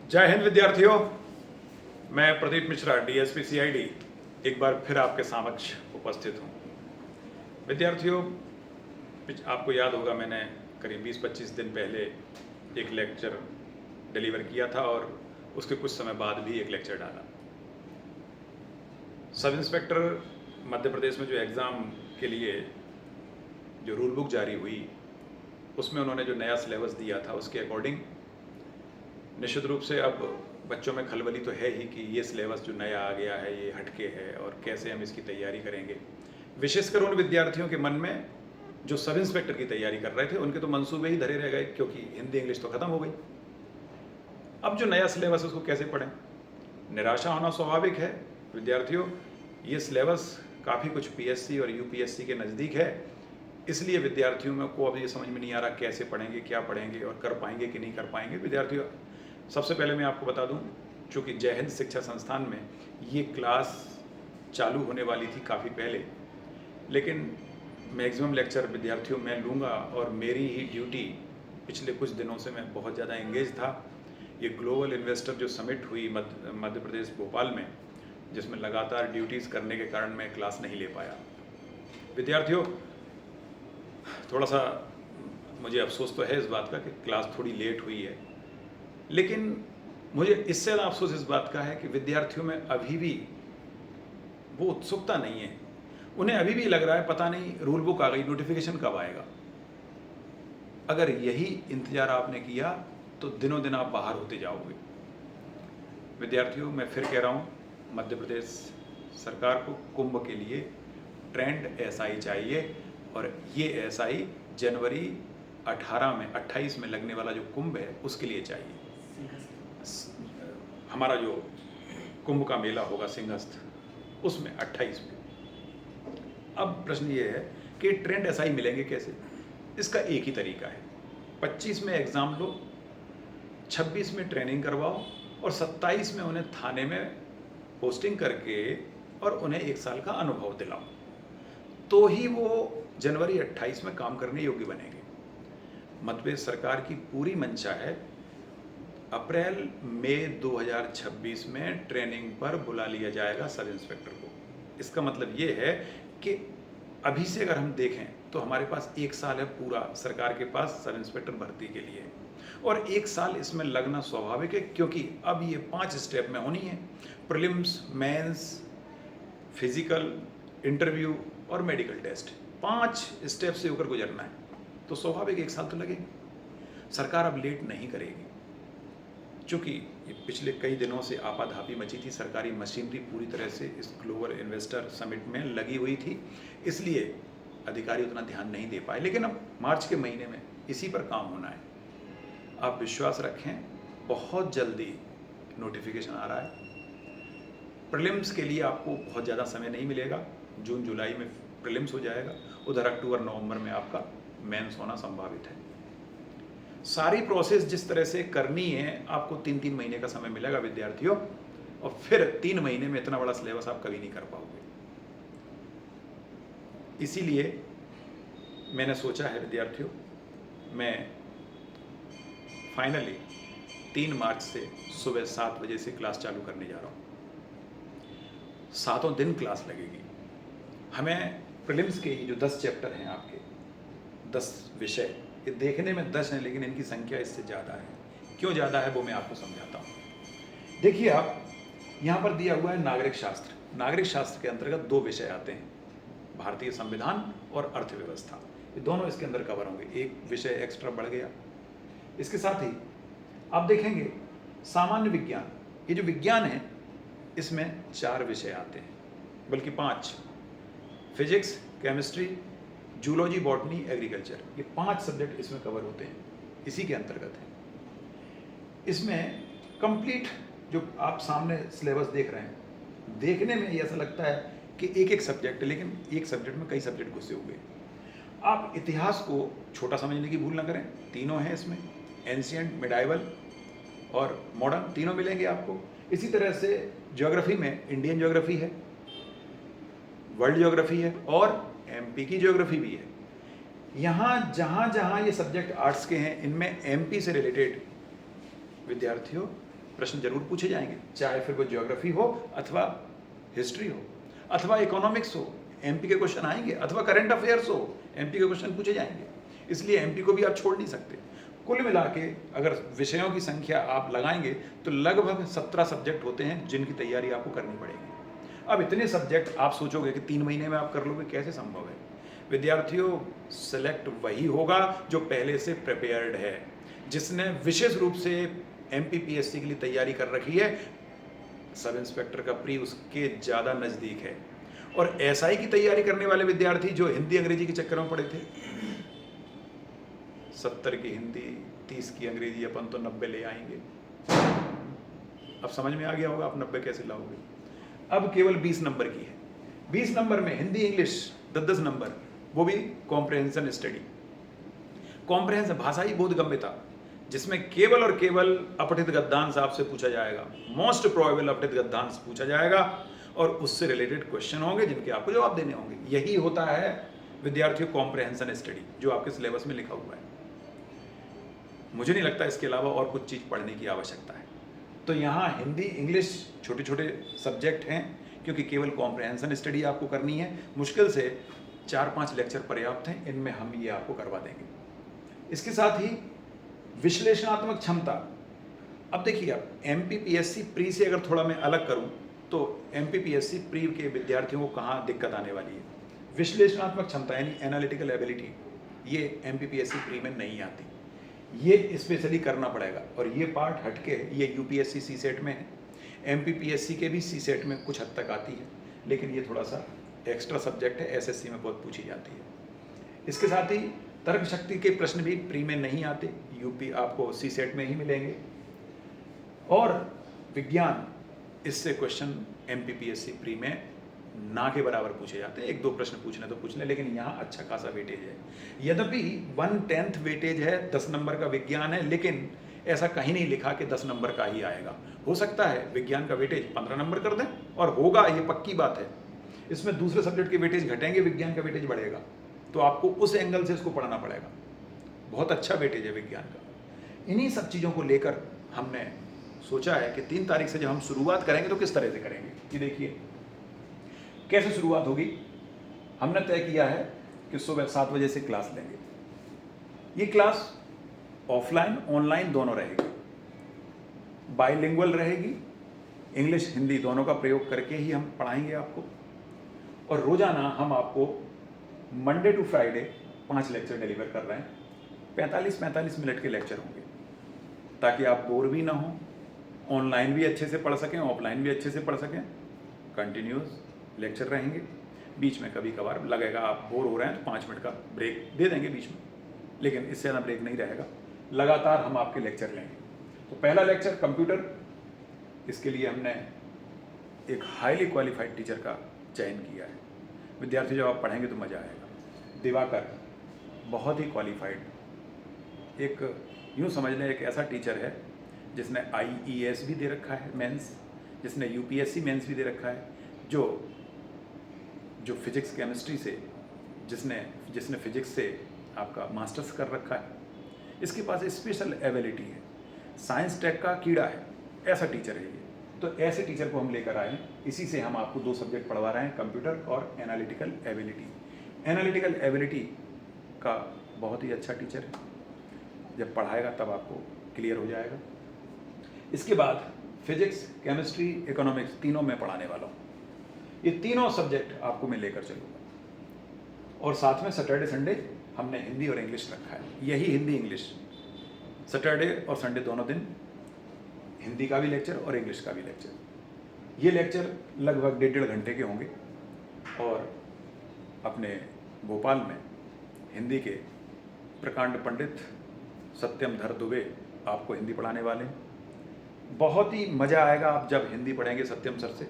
जय हिंद विद्यार्थियों। मैं प्रदीप मिश्रा, डीएसपी सीआईडी, एक बार फिर आपके समक्ष उपस्थित हूँ। विद्यार्थियों, आपको याद होगा मैंने करीब 20-25 दिन पहले एक लेक्चर डिलीवर किया था और उसके कुछ समय बाद भी एक लेक्चर डाला। सब इंस्पेक्टर मध्य प्रदेश में जो एग्ज़ाम के लिए जो रूल बुक जारी हुई, उसमें उन्होंने जो नया सिलेबस दिया था उसके अकॉर्डिंग निश्चित रूप से अब बच्चों में खलबली तो है ही कि ये सिलेबस जो नया आ गया है ये हटके है और कैसे हम इसकी तैयारी करेंगे। विशेषकर उन विद्यार्थियों के मन में जो सब इंस्पेक्टर की तैयारी कर रहे थे, उनके तो मंसूबे ही धरे रह गए, क्योंकि हिंदी इंग्लिश तो खत्म हो गई। अब जो नया सिलेबस है उसको कैसे पढ़ें? निराशा होना स्वाभाविक है विद्यार्थियों। ये सिलेबस काफ़ी कुछ पीएससी और यूपीएससी के नज़दीक है, इसलिए विद्यार्थियों में को अब ये समझ में नहीं आ रहा कैसे पढ़ेंगे, क्या पढ़ेंगे और कर पाएंगे कि नहीं कर पाएंगे। विद्यार्थियों, सबसे पहले मैं आपको बता दूं, चूँकि जय हिंद शिक्षा संस्थान में ये क्लास चालू होने वाली थी काफ़ी पहले, लेकिन मैक्सिमम लेक्चर विद्यार्थियों मैं लूँगा और मेरी ही ड्यूटी पिछले कुछ दिनों से मैं बहुत ज़्यादा एंगेज था। ये ग्लोबल इन्वेस्टर जो समिट हुई मध्य प्रदेश भोपाल में, जिसमें लगातार ड्यूटीज़ करने के कारण मैं क्लास नहीं ले पाया। विद्यार्थियों, थोड़ा सा मुझे अफसोस तो है इस बात का कि क्लास थोड़ी लेट हुई है, लेकिन मुझे इससे ज़्यादा अफसोस इस बात का है कि विद्यार्थियों में अभी भी वो उत्सुकता नहीं है। उन्हें अभी भी लग रहा है पता नहीं रूल बुक आ गई, नोटिफिकेशन कब आएगा। अगर यही इंतज़ार आपने किया तो दिनों दिन आप बाहर होते जाओगे। विद्यार्थियों, मैं फिर कह रहा हूँ, मध्य प्रदेश सरकार को कुंभ के लिए ट्रेंड एसआई चाहिए, और ये एसआई जनवरी 28 में लगने वाला जो कुंभ है उसके लिए चाहिए। हमारा जो कुंभ का मेला होगा सिंहस्थ, उसमें 28 में। अब प्रश्न ये है कि ट्रेंड एसआई मिलेंगे कैसे? इसका एक ही तरीका है, 25 में एग्ज़ाम लो, 26 में ट्रेनिंग करवाओ और 27 में उन्हें थाने में पोस्टिंग करके और उन्हें 1 साल का अनुभव दिलाओ, तो ही वो जनवरी 28 में काम करने योग्य बनेंगे। मध्य प्रदेश सरकार की पूरी मंशा है अप्रैल मई 2026 में ट्रेनिंग पर बुला लिया जाएगा सब इंस्पेक्टर को। इसका मतलब ये है कि अभी से अगर हम देखें तो हमारे पास 1 साल है पूरा सरकार के पास सब इंस्पेक्टर भर्ती के लिए, और 1 साल इसमें लगना स्वाभाविक है, क्योंकि अब ये 5 स्टेप में होनी है: प्रीलिम्स, मेंस, फिजिकल, इंटरव्यू और मेडिकल टेस्ट। 5 स्टेप से होकर गुजरना है, तो स्वाभाविक 1 साल तो लगेगा। सरकार अब लेट नहीं करेगी, चूँकि ये पिछले कई दिनों से आपाधापी मची थी, सरकारी मशीनरी पूरी तरह से इस ग्लोबल इन्वेस्टर समिट में लगी हुई थी, इसलिए अधिकारी उतना ध्यान नहीं दे पाए। लेकिन अब मार्च के महीने में इसी पर काम होना है। आप विश्वास रखें, बहुत जल्दी नोटिफिकेशन आ रहा है। प्रीलिम्स के लिए आपको बहुत ज़्यादा समय नहीं मिलेगा, जून जुलाई में प्रीलिम्स हो जाएगा, उधर अक्टूबर नवंबर में आपका मेंस होना संभावित है। सारी प्रोसेस जिस तरह से करनी है, आपको 3-3 महीने का समय मिलेगा विद्यार्थियों, और फिर 3 महीने में इतना बड़ा सिलेबस आप कभी नहीं कर पाओगे। इसीलिए मैंने सोचा है विद्यार्थियों, मैं फाइनली 3 मार्च से सुबह 7 बजे से क्लास चालू करने जा रहा हूँ। 7 दिन क्लास लगेगी। हमें प्रीलिम्स के जो 10 चैप्टर हैं आपके, 10 विषय, ये देखने में 10 हैं, लेकिन इनकी संख्या इससे ज़्यादा है। क्यों ज़्यादा है वो मैं आपको समझाता हूँ। देखिए, आप यहाँ पर दिया हुआ है नागरिक शास्त्र। नागरिक शास्त्र के अंतर्गत 2 विषय आते हैं, भारतीय संविधान और अर्थव्यवस्था। ये दोनों इसके अंदर कवर होंगे, एक विषय एक्स्ट्रा बढ़ गया। इसके साथ ही आप देखेंगे सामान्य विज्ञान, ये जो विज्ञान है इसमें 4 विषय आते हैं, बल्कि 5। Physics, chemistry, zoology, botany, agriculture, ये 5 सब्जेक्ट इसमें कवर होते हैं, इसी के अंतर्गत है। इसमें कंप्लीट जो आप सामने सिलेबस देख रहे हैं, देखने में ऐसा लगता है कि एक सब्जेक्ट है, लेकिन एक सब्जेक्ट में कई सब्जेक्ट घुसे हुए। आप इतिहास को छोटा समझने की भूल ना करें, तीनों हैं इसमें, एंशिएंट, मिडाइवल और मॉडर्न, तीनों मिलेंगे आपको। इसी तरह से ज्योग्राफी में इंडियन ज्योग्राफी है, वर्ल्ड ज्योग्राफी है और एमपी की ज्योग्राफी भी है। यहाँ जहाँ जहाँ ये सब्जेक्ट आर्ट्स के हैं, इनमें एमपी से रिलेटेड विद्यार्थियों प्रश्न जरूर पूछे जाएंगे, चाहे फिर वो ज्योग्राफी हो अथवा हिस्ट्री हो अथवा इकोनॉमिक्स हो, एमपी के क्वेश्चन आएंगे, अथवा करंट अफेयर्स हो, एमपी के क्वेश्चन पूछे जाएंगे। इसलिए एमपी को भी आप छोड़ नहीं सकते। कुल मिला के अगर विषयों की संख्या आप लगाएंगे तो लगभग 17 सब्जेक्ट होते हैं जिनकी तैयारी आपको करनी पड़ेगी। अब इतने सब्जेक्ट आप सोचोगे कि 3 महीने में आप कर लोगे, कैसे संभव है? विद्यार्थियों, सेलेक्ट वही होगा जो पहले से प्रिपेयर्ड है, जिसने विशेष रूप से एमपीपीएससी के लिए तैयारी कर रखी है। सब इंस्पेक्टर का प्री उसके ज़्यादा नज़दीक है। और एसआई की तैयारी करने वाले विद्यार्थी जो हिंदी अंग्रेजी के चक्कर में पड़े थे, 70 की हिंदी 30 की अंग्रेजी, अपन तो 90 ले आएंगे। अब समझ में आ गया होगा आप 90 कैसे लाओगे। अब केवल 20 नंबर की है। 20 नंबर में हिंदी इंग्लिश 10-10 नंबर, वो भी कॉम्प्रहेंशन स्टडी, कॉम्प्रहेंशन भाषाई बोधगम्यता, जिसमें केवल और केवल अपठित गद्यांश आपसे पूछा जाएगा। मोस्ट प्रोबेबल अपठित गद्यांश पूछा जाएगा और उससे रिलेटेड क्वेश्चन होंगे जिनके आपको जवाब देने होंगे। यही होता है विद्यार्थियों कॉम्प्रहेंशन स्टडी जो आपके सिलेबस में लिखा हुआ है। मुझे नहीं लगता इसके अलावा और कुछ चीज़ पढ़ने की आवश्यकता है। तो यहाँ हिंदी इंग्लिश छोटे छोटे सब्जेक्ट हैं, क्योंकि केवल कॉम्प्रहेंशन स्टडी आपको करनी है। मुश्किल से 4-5 लेक्चर पर्याप्त हैं, इनमें हम ये आपको करवा देंगे। इसके साथ ही विश्लेषणात्मक क्षमता। अब देखिए, आप एमपीपीएससी प्री से अगर थोड़ा मैं अलग करूं तो एमपीपीएससी प्री के विद्यार्थियों को कहाँ दिक्कत आने वाली है? विश्लेषणात्मक क्षमता यानी एनालिटिकल एबिलिटी, ये एमपीपीएससी प्री में नहीं आती, ये स्पेशली करना पड़ेगा। और ये पार्ट हटके ये यूपीएससी सी सेट में है, एमपीपीएससी के भी सी सेट में कुछ हद तक आती है, लेकिन ये थोड़ा सा एक्स्ट्रा सब्जेक्ट है, एसएससी में बहुत पूछी जाती है। इसके साथ ही तर्क शक्ति के प्रश्न भी प्री में नहीं आते, यूपी आपको सी सेट में ही मिलेंगे। और विज्ञान, इससे क्वेश्चन एमपीपीएससी प्री में ना के बराबर पूछे जाते हैं। 1-2 प्रश्न पूछने तो पूछ लें, लेकिन यहाँ अच्छा खासा वेटेज है। यद्यपि 1/10 वेटेज है, 10 नंबर का विज्ञान है, लेकिन ऐसा कहीं नहीं लिखा कि 10 नंबर का ही आएगा। हो सकता है विज्ञान का वेटेज 15 नंबर कर दें, और होगा, ये पक्की बात है। इसमें दूसरे सब्जेक्ट के वेटेज घटेंगे, विज्ञान का वेटेज बढ़ेगा, तो आपको उस एंगल से इसको पढ़ना पड़ेगा। बहुत अच्छा वेटेज है विज्ञान का। इन्हीं सब चीज़ों को लेकर हमने सोचा है कि 3 तारीख से जब हम शुरुआत करेंगे तो किस तरह से करेंगे। ये देखिए कैसे शुरुआत होगी। हमने तय किया है कि सुबह 7 बजे से क्लास लेंगे। ये क्लास ऑफलाइन ऑनलाइन दोनों रहेगी, बाइलिंगुअल रहेगी, इंग्लिश हिंदी दोनों का प्रयोग करके ही हम पढ़ाएंगे आपको। और रोज़ाना हम आपको Monday to Friday 5 lecture deliver कर रहे हैं। 45-45 मिनट के लेक्चर होंगे, ताकि आप बोर भी ना हो, ऑनलाइन भी अच्छे से पढ़ सकें, ऑफलाइन भी अच्छे से पढ़ सकें। कंटिन्यूस लेक्चर रहेंगे, बीच में कभी कभार लगेगा आप बोर हो रहे हैं तो 5 मिनट का ब्रेक दे देंगे बीच में, लेकिन इससे ज़्यादा ब्रेक नहीं रहेगा। लगातार हम आपके लेक्चर लेंगे। तो पहला लेक्चर कंप्यूटर, इसके लिए हमने एक हाईली क्वालिफाइड टीचर का चयन किया है। विद्यार्थी जब आप पढ़ेंगे तो मज़ा आएगा। दिवाकर बहुत ही क्वालिफाइड, एक यूँ समझ लें एक ऐसा टीचर है जिसने IES भी दे रखा है मेंस, जिसने UPSC मेंस भी दे रखा है, जो फिजिक्स केमिस्ट्री से जिसने फिजिक्स से आपका मास्टर्स कर रखा है। इसके पास स्पेशल एबिलिटी है, साइंस टेक का कीड़ा है, ऐसा टीचर है ये। तो ऐसे टीचर को हम लेकर आए, इसी से हम आपको 2 सब्जेक्ट पढ़वा रहे हैं, कंप्यूटर और एनालिटिकल एबिलिटी। एनालिटिकल एबिलिटी का बहुत ही अच्छा टीचर है, जब पढ़ाएगा तब आपको क्लियर हो जाएगा। इसके बाद फिजिक्स केमिस्ट्री इकोनॉमिक्स तीनों में पढ़ाने वाला हूँ। ये तीनों सब्जेक्ट आपको मैं लेकर चलूँगा। और साथ में सैटरडे संडे हमने हिंदी और इंग्लिश रखा है। यही हिंदी इंग्लिश, सैटरडे और संडे दोनों दिन हिंदी का भी लेक्चर और इंग्लिश का भी लेक्चर। ये लेक्चर लगभग 1.5 घंटे के होंगे। और अपने भोपाल में हिंदी के प्रकांड पंडित सत्यम धर दुबे आपको हिंदी पढ़ाने वाले हैं। बहुत ही मज़ा आएगा आप जब हिंदी पढ़ेंगे सत्यम सर से,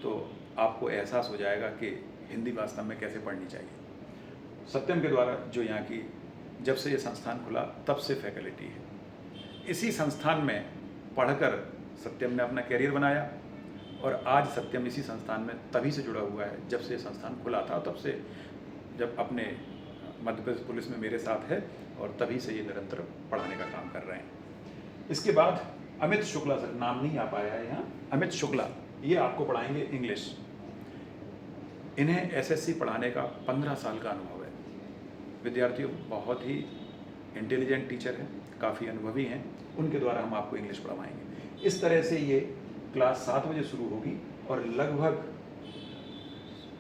तो आपको एहसास हो जाएगा कि हिंदी वास्तव में कैसे पढ़नी चाहिए। सत्यम के द्वारा जो यहाँ की जब से ये संस्थान खुला तब से फैकल्टी है। इसी संस्थान में पढ़कर सत्यम ने अपना कैरियर बनाया, और आज सत्यम इसी संस्थान में तभी से जुड़ा हुआ है जब से संस्थान खुला था, तब से जब अपने मध्य प्रदेश पुलिस में मेरे साथ है, और तभी से ये निरंतर पढ़ाने का काम कर रहे हैं। इसके बाद अमित शुक्ला सर, नाम नहीं आ पाया है यहाँ, अमित शुक्ला, ये आपको पढ़ाएंगे इंग्लिश। इन्हें एसएससी पढ़ाने का 15 साल का अनुभव है। विद्यार्थियों बहुत ही इंटेलिजेंट टीचर हैं, काफ़ी अनुभवी हैं, उनके द्वारा हम आपको इंग्लिश पढ़वाएंगे। इस तरह से ये क्लास 7 बजे शुरू होगी और लगभग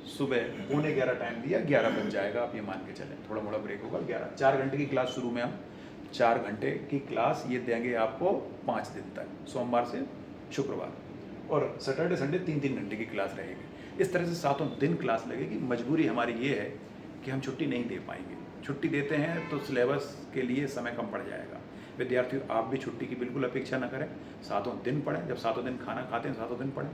सुबह 11:15 टाइम दिया, 11 बज जाएगा, आप ये मान के चलें, थोड़ा मोड़ा ब्रेक होगा, 11, 4 घंटे की क्लास शुरू में हम 4 घंटे की क्लास ये देंगे आपको 5 दिन तक, सोमवार से शुक्रवार, और सैटरडे संडे 3-3 घंटे की क्लास रहेगी। इस तरह से 7 दिन क्लास लगेगी। मजबूरी हमारी ये है कि हम छुट्टी नहीं दे पाएंगे, छुट्टी देते हैं तो सिलेबस के लिए समय कम पड़ जाएगा। विद्यार्थियों आप भी छुट्टी की बिल्कुल अपेक्षा न करें, 7 दिन पढ़ें, जब 7 दिन खाना खाते हैं 7 दिन पढ़ें।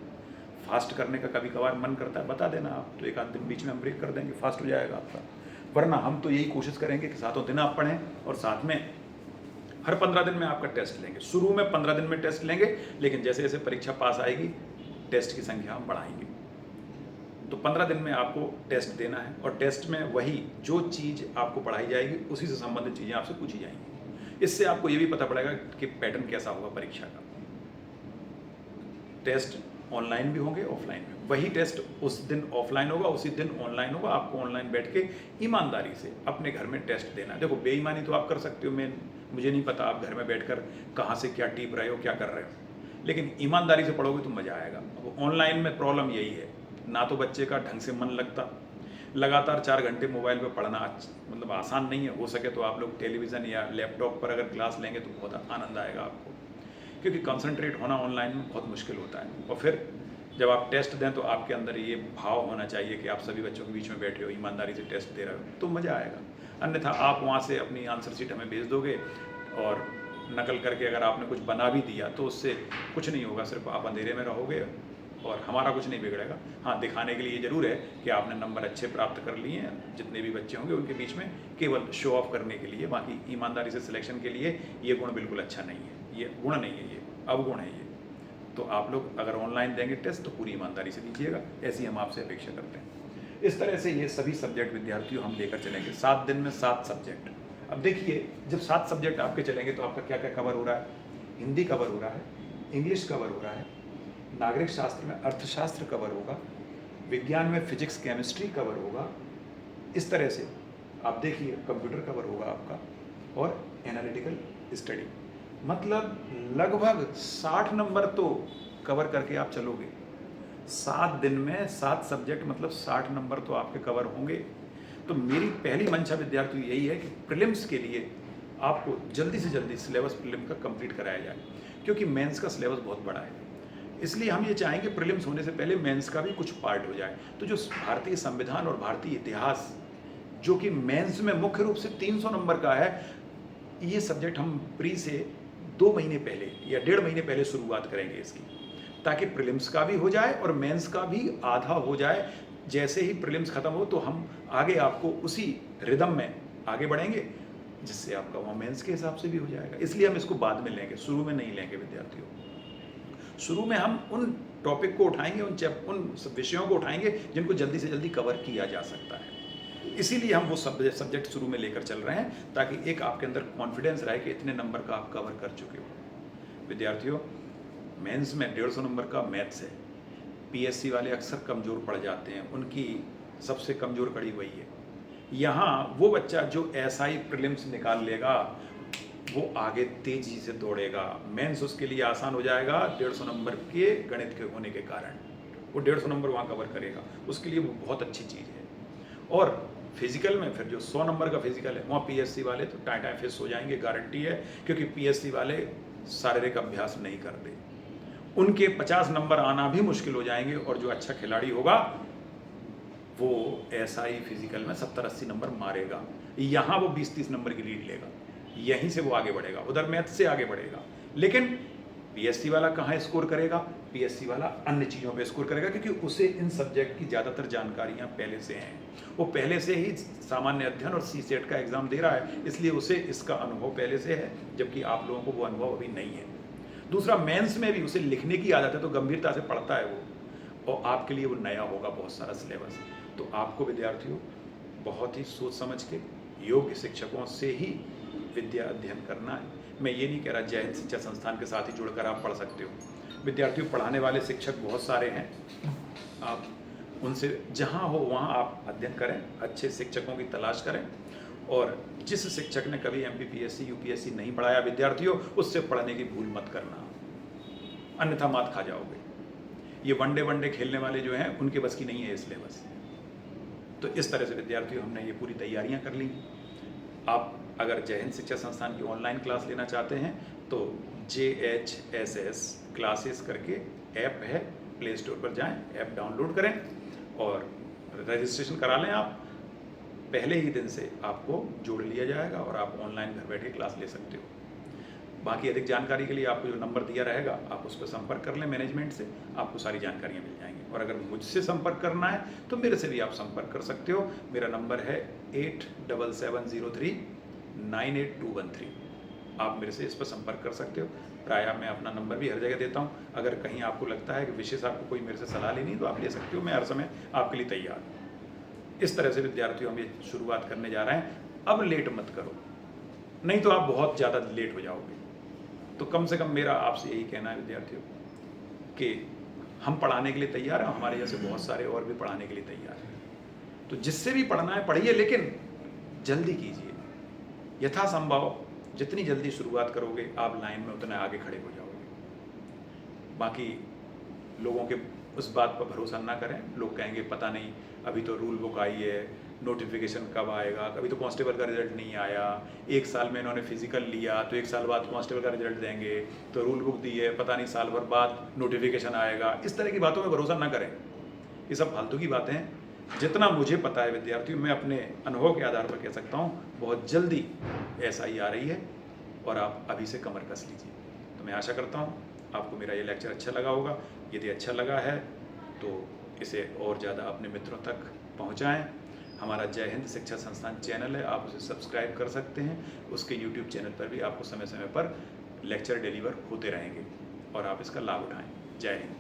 फास्ट करने का कभी कभार मन करता है, बता देना आप, तो 1 आध दिन बीच में हम ब्रेक कर देंगे, फास्ट हो जाएगा आपका। वरना हम तो यही कोशिश करेंगे कि 7 दिन आप पढ़ें और साथ में हर 15 दिन में आपका टेस्ट लेंगे। शुरू में 15 दिन में टेस्ट लेंगे, लेकिन जैसे जैसे परीक्षा पास आएगी टेस्ट की संख्या हम बढ़ाएंगे। तो 15 दिन में आपको टेस्ट देना है और टेस्ट में वही जो चीज़ आपको पढ़ाई जाएगी उसी से संबंधित चीज़ें आपसे पूछी जाएंगी। इससे आपको ये भी पता पड़ेगा कि पैटर्न कैसा होगा परीक्षा का। टेस्ट ऑनलाइन भी होंगे, ऑफलाइन भी। वही टेस्ट उस दिन ऑफलाइन होगा, उसी दिन ऑनलाइन होगा। आपको ऑनलाइन बैठ के ईमानदारी से अपने घर में टेस्ट देना है। देखो बेईमानी तो आप कर सकते हो, मुझे नहीं पता आप घर में बैठकर कहाँ से क्या टीप रहे हो, क्या कर रहे हो, लेकिन ईमानदारी से पढ़ोगे तो मज़ा आएगा। अब ऑनलाइन में प्रॉब्लम यही है, ना तो बच्चे का ढंग से मन लगता, लगातार 4 घंटे मोबाइल पे पढ़ना मतलब आसान नहीं है। हो सके तो आप लोग टेलीविज़न या लैपटॉप पर अगर क्लास लेंगे तो बहुत आनंद आएगा आपको, क्योंकि कंसंट्रेट होना ऑनलाइन में बहुत मुश्किल होता है। और फिर जब आप टेस्ट दें तो आपके अंदर ये भाव होना चाहिए कि आप सभी बच्चों के बीच में बैठे हो, ईमानदारी से टेस्ट दे रहे हो, तो मज़ा आएगा। अन्यथा आप वहाँ से अपनी आंसर शीट हमें भेज दोगे और नकल करके अगर आपने कुछ बना भी दिया तो उससे कुछ नहीं होगा, सिर्फ आप अंधेरे में रहोगे और हमारा कुछ नहीं बिगड़ेगा। हाँ, दिखाने के लिए ये जरूर है कि आपने नंबर अच्छे प्राप्त कर लिए हैं, जितने भी बच्चे होंगे उनके बीच में, केवल शो ऑफ करने के लिए। बाकी ईमानदारी से सिलेक्शन के लिए ये गुण बिल्कुल अच्छा नहीं है, ये गुण नहीं है, ये अवगुण है ये। तो आप लोग अगर ऑनलाइन देंगे टेस्ट तो पूरी ईमानदारी से दीजिएगा, ऐसी हम आपसे अपेक्षा करते हैं। इस तरह से ये सभी सब्जेक्ट विद्यार्थियों हम लेकर चलेंगे, 7 दिन में 7 सब्जेक्ट। अब देखिए, जब 7 सब्जेक्ट आपके चलेंगे तो आपका क्या क्या कवर हो रहा है। हिंदी कवर हो रहा है, इंग्लिश कवर हो रहा है, नागरिक शास्त्र में अर्थशास्त्र कवर होगा, विज्ञान में फिजिक्स केमिस्ट्री कवर होगा। इस तरह से आप देखिए कंप्यूटर कवर होगा आपका, और एनालिटिकल स्टडी। मतलब लगभग 60 नंबर तो कवर करके आप चलोगे। 7 दिन में 7 सब्जेक्ट, मतलब 60 नंबर तो आपके कवर होंगे। तो मेरी पहली मंशा विद्यार्थी यही है कि प्रीलिम्स के लिए आपको जल्दी से जल्दी सिलेबस प्रीलिम का कंप्लीट कराया जाए, क्योंकि मेंस का सिलेबस बहुत बड़ा है। इसलिए हम ये चाहेंगे प्रीलिम्स होने से पहले मेंस का भी कुछ पार्ट हो जाए। तो जो भारतीय संविधान और भारतीय इतिहास, जो कि मेंस में मुख्य रूप से 300 नंबर का है, ये सब्जेक्ट हम प्री से 2 महीने पहले या 1.5 महीने पहले शुरुआत करेंगे इसकी, ताकि प्रीलिम्स का भी हो जाए और मेंस का भी आधा हो जाए। जैसे ही प्रीलिम्स खत्म हो तो हम आगे आपको उसी रिदम में आगे बढ़ेंगे, जिससे आपका वहाँ मेंस के हिसाब से भी हो जाएगा। इसलिए हम इसको बाद में लेंगे, शुरू में नहीं लेंगे विद्यार्थियों। शुरू में हम उन टॉपिक को उठाएंगे, उन विषयों को उठाएंगे जिनको जल्दी से जल्दी कवर किया जा सकता है। इसीलिए हम वो सब्जेक्ट शुरू में लेकर चल रहे हैं, ताकि एक आपके अंदर कॉन्फिडेंस रहे कि इतने नंबर का आप कवर कर चुके हो। विद्यार्थियों, मेंस में 150 नंबर का मैथ्स है। पीएससी वाले अक्सर कमज़ोर पड़ जाते हैं, उनकी सबसे कमज़ोर कड़ी वही है। यहाँ वो बच्चा जो एसआई प्रीलिम्स निकाल लेगा वो आगे तेजी से दौड़ेगा, मेंस उसके लिए आसान हो जाएगा 150 नंबर के गणित के होने के कारण। वो 150 नंबर वहाँ कवर करेगा, उसके लिए वो बहुत अच्छी चीज़ है। और फिजिकल में फिर जो 100 नंबर का फिजिकल है, वहाँ पीएससी वाले तो टाइम फिस हो जाएंगे, गारंटी है, क्योंकि पीएससी वाले शारीरिक अभ्यास नहीं करते। उनके 50 नंबर आना भी मुश्किल हो जाएंगे, और जो अच्छा खिलाड़ी होगा वो एसआई फिजिकल में 70-80 नंबर मारेगा। यहाँ वो 20-30 नंबर की लीड लेगा, यहीं से वो आगे बढ़ेगा, उधर मैथ से आगे बढ़ेगा। लेकिन पीएससी वाला कहाँ स्कोर करेगा? पीएससी वाला अन्य चीज़ों पे स्कोर करेगा, क्योंकि उसे इन सब्जेक्ट की ज़्यादातर जानकारियाँ पहले से हैं। वो पहले से ही सामान्य अध्ययन और सीसेट का एग्जाम दे रहा है, इसलिए उसे इसका अनुभव पहले से है, जबकि आप लोगों को वो अनुभव अभी नहीं है। दूसरा, मेंस में भी उसे लिखने की आदत है, तो गंभीरता से पढ़ता है वो, और आपके लिए वो नया होगा बहुत सारा सिलेबस। तो आपको विद्यार्थियों बहुत ही सोच समझ के योग्य शिक्षकों से ही विद्या अध्ययन करना है। मैं ये नहीं कह रहा जय हिंद शिक्षा संस्थान के साथ ही जुड़कर आप पढ़ सकते हो। विद्यार्थियों, पढ़ाने वाले शिक्षक बहुत सारे हैं, आप उनसे जहाँ हो वहाँ आप अध्ययन करें, अच्छे शिक्षकों की तलाश करें, और जिस शिक्षक ने कभी MPPSC UPSC नहीं पढ़ाया विद्यार्थियों, उससे पढ़ने की भूल मत करना, अन्यथा मात खा जाओगे। ये वनडे खेलने वाले जो हैं उनके बस की नहीं है ये सिलेबस। तो इस तरह से विद्यार्थियों हमने ये पूरी तैयारियां कर ली। आप अगर जय हिंद शिक्षा संस्थान की ऑनलाइन क्लास लेना चाहते हैं तो JHSS क्लासेस करके ऐप है, प्ले स्टोर पर जाएं, ऐप डाउनलोड करें और रजिस्ट्रेशन करा लें। आप पहले ही दिन से आपको जोड़ लिया जाएगा और आप ऑनलाइन घर बैठे क्लास ले सकते हो। बाकी अधिक जानकारी के लिए आपको जो नंबर दिया रहेगा आप उस पर संपर्क कर लें मैनेजमेंट से, आपको सारी जानकारियाँ मिल जाएंगी। और अगर मुझसे संपर्क करना है तो मेरे से भी आप संपर्क कर सकते हो। मेरा नंबर है 8770398213। आप मेरे से इस पर संपर्क कर सकते हो। प्रायः मैं अपना नंबर भी हर जगह देता हूँ। अगर कहीं आपको लगता है कि विशेष आपको कोई मेरे से सलाह लेनी तो आप ले सकते हो, मैं हर समय आपके लिए तैयार हूँ। इस तरह से विद्यार्थियों हम ये शुरुआत करने जा रहे हैं। अब लेट मत करो, नहीं तो आप बहुत ज़्यादा लेट हो जाओगे। तो कम से कम मेरा आपसे यही कहना है विद्यार्थियों कि हम पढ़ाने के लिए तैयार हैं, हमारे जैसे बहुत सारे और भी पढ़ाने के लिए तैयार हैं। तो जिससे भी पढ़ना है पढ़िए, लेकिन जल्दी कीजिए। यथासंभव जितनी जल्दी शुरुआत करोगे आप लाइन में उतने आगे खड़े हो जाओगे। बाकी लोगों के उस बात पर भरोसा ना करें। लोग कहेंगे पता नहीं अभी तो रूल बुक आई है, नोटिफिकेशन कब आएगा, अभी तो कांस्टेबल का रिजल्ट नहीं आया, 1 साल में इन्होंने फिजिकल लिया तो 1 साल बाद कांस्टेबल का रिजल्ट देंगे, तो रूल बुक दी है, पता नहीं साल भर बाद नोटिफिकेशन आएगा। इस तरह की बातों में भरोसा ना करें, ये सब फालतू की बातें हैं। जितना मुझे पता है विद्यार्थियों, मैं अपने अनुभव के आधार पर कह सकता हूँ बहुत जल्दी SI आ रही है और आप अभी से कमर कस लीजिए। तो मैं आशा करता हूँ आपको मेरा ये लेक्चर अच्छा लगा होगा। यदि अच्छा लगा है तो इसे और ज़्यादा अपने मित्रों तक पहुँचाएँ। हमारा जय हिंद शिक्षा संस्थान चैनल है, आप उसे सब्सक्राइब कर सकते हैं। उसके YouTube चैनल पर भी आपको समय समय पर लेक्चर डिलीवर होते रहेंगे और आप इसका लाभ उठाएँ। जय हिंद।